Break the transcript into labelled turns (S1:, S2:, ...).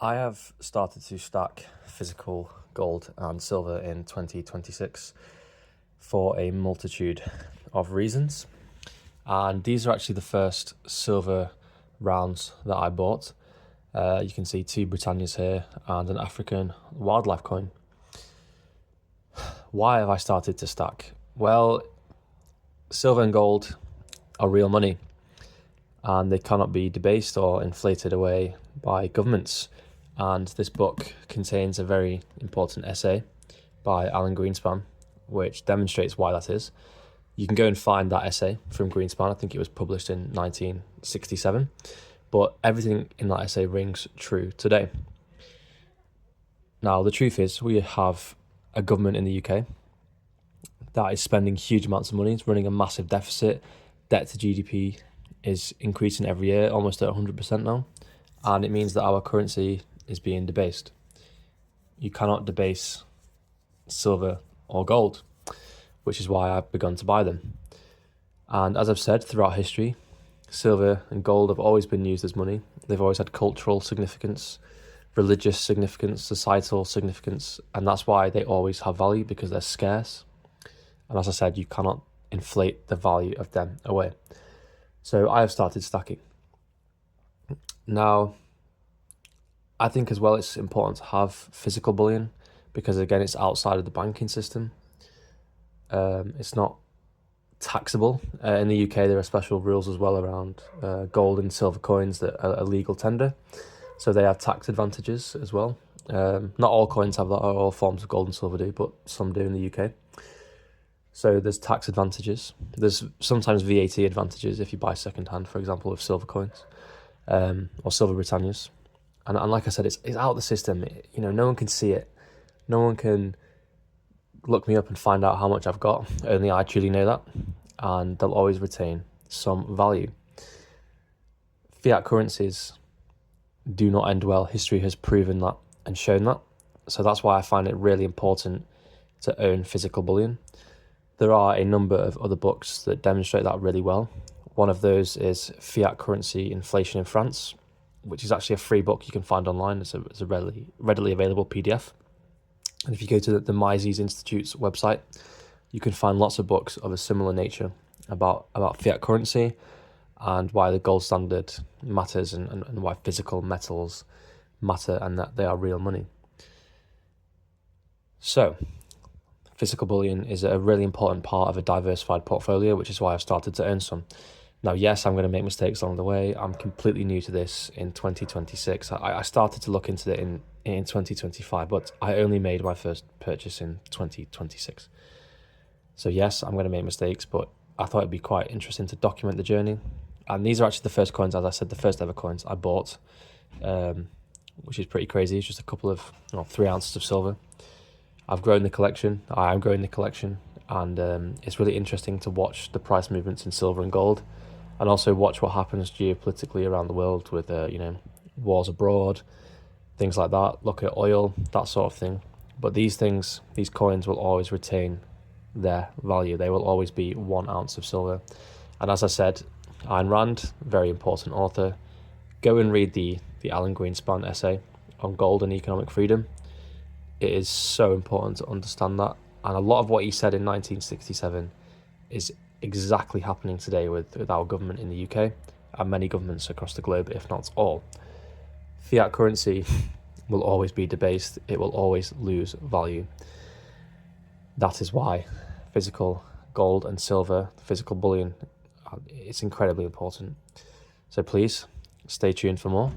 S1: I have started to stack physical gold and silver in 2026 for a multitude of reasons. And these are actually the first silver rounds that I bought. You can see two Britannias here and an African wildlife coin. Why have I started to stack? Well, silver and gold are real money, and they cannot be debased or inflated away by governments. And this book contains a very important essay by Alan Greenspan, which demonstrates why that is. You can go and find that essay from Greenspan. I think it was published in 1967. But everything in that essay rings true today. Now, the truth is, we have a government in the UK that is spending huge amounts of money. It's running a massive deficit. Debt to GDP is increasing every year, almost at 100% now. And it means that our currency is being debased. You cannot debase silver or gold, which is why I've begun to buy them. And as I've said, throughout history, silver and gold have always been used as money. They've always had cultural significance, religious significance, societal significance, and that's why they always have value, because they're scarce. And as I said, you cannot inflate the value of them away. So I have started stacking. Now, I think as well it's important to have physical bullion because, again, it's outside of the banking system. It's not taxable. In the UK, there are special rules as well around gold and silver coins that are legal tender. So they have tax advantages as well. Not all coins have that, or all forms of gold and silver do, but some do in the UK. So there's tax advantages. There's sometimes VAT advantages if you buy secondhand, for example, of silver coins or silver Britannias. And like I said, it's out of the system. No one can see it. No one can look me up and find out how much I've got. Only I truly know that. And they'll always retain some value. Fiat currencies do not end well. History has proven that and shown that. So that's why I find it really important to own physical bullion. There are a number of other books that demonstrate that really well. One of those is Fiat Currency Inflation in France, which is actually a free book you can find online. It's a readily available PDF. And if you go to the Mises Institute's website, you can find lots of books of a similar nature about fiat currency and why the gold standard matters and why physical metals matter and that they are real money. So, physical bullion is a really important part of a diversified portfolio, which is why I've started to own some. Now, yes, I'm going to make mistakes along the way. I'm completely new to this in 2026. I started to look into it in 2025, but I only made my first purchase in 2026. So yes, I'm going to make mistakes, but I thought it'd be quite interesting to document the journey. And these are actually the first coins, as I said, the first ever coins I bought, which is pretty crazy. It's just a couple of 3 ounces of silver. I've grown the collection. I am growing the collection. And it's really interesting to watch the price movements in silver and gold, and also watch what happens geopolitically around the world with, wars abroad, things like that. Look at oil, that sort of thing. But these coins will always retain their value. They will always be 1 ounce of silver. And as I said, Ayn Rand, very important author. Go and read the Alan Greenspan essay on gold and economic freedom. It is so important to understand that. And a lot of what he said in 1967 is exactly happening today with our government in the UK and many governments across the globe, if not all. Fiat currency will always be debased. It will always lose value. That is why physical gold and silver, physical bullion, it's incredibly important. So please stay tuned for more.